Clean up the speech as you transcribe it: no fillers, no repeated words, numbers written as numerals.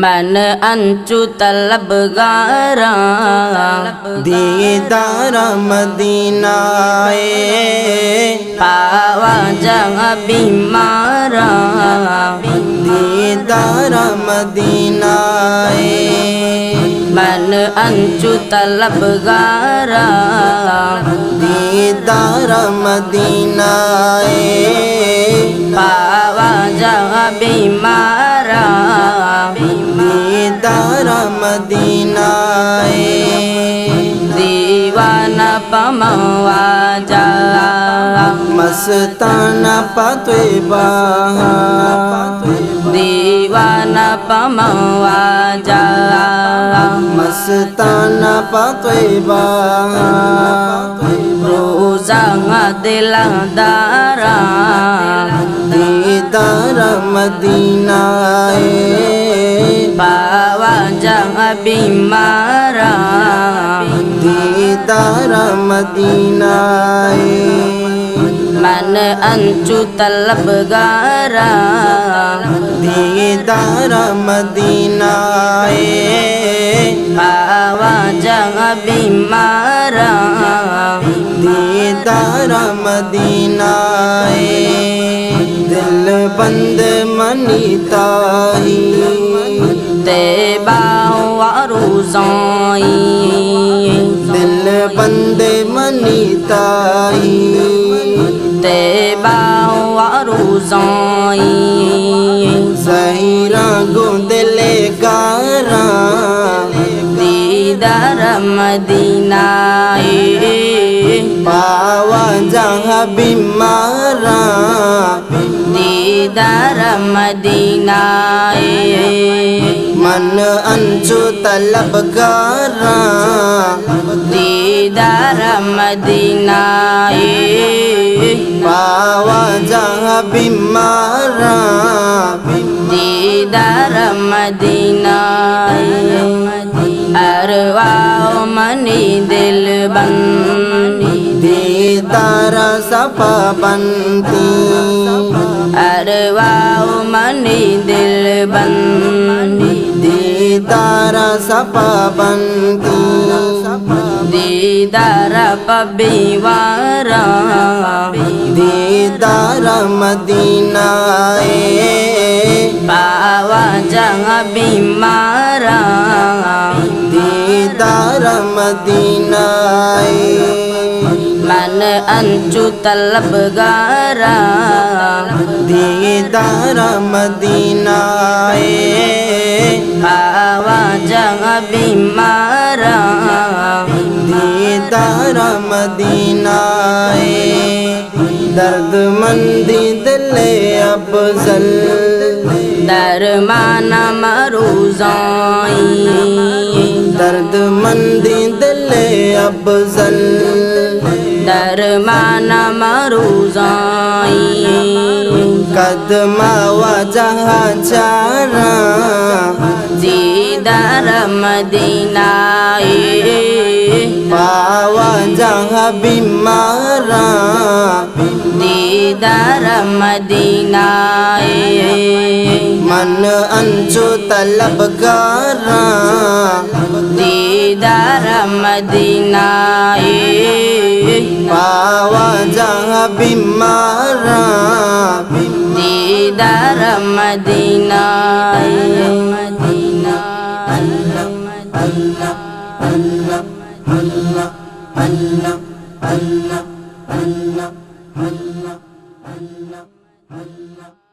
मन अंचु तलबगारा दीदार मदीनाए पावा जग बीमारा दीदार मदीनाए मन अंचु तलबगारा दीदार मदीनाए पावा जग बीमारा दीदार मदीनाए दीवाना पमवा जा मस्ताना पतवेबा दीवाना पमवा जा मस्ताना पतवेबा रोजा दिलदारा दीदार मदीनाए पावा जग बीमारा दीदार मदीनाए मन अंचु तलबगारा दीदार मदीनाए पावा जग बीमारा दीदार मदीनाए दिल बंद मनीताही तेबा वारुज़ाई दिल बंद मनीताही तेबा वारुज़ाई ज़हीरा गो दिल गारा दीदार मदीनाए पावा जहाँ बीमारा दीदार मदीनाए मन अंचु तलबगारा दीदार मदीनाए पावा जहाँ बीमारा दीदार मदीनाए अरवाओ मनी दिल बंदी दीदार सपा बनती अरवाओ मनी दिल बंदी दीदार सपा बनती दीदार पबीवारा दीदार मदीनाए पावा जग बीमारा दीदार मदीनाए मन अंचु तलबगारा दीदार मदीनाए पावा जग बीमारा दीदार मदीनाए दर्द मंदी दिले अफजल दरमाना मरूज़ाई दर्द मंदी दिले अफजल दरमाना मरूज़ाई कदमा वजह चारा दीदार मदीनाए पावा जहाँ बीमारा दीदार मदीनाए मन अंचु तलबगारा दीदार मदीनाए पावा जहाँ बीमारा दीदार मदीनाए Allah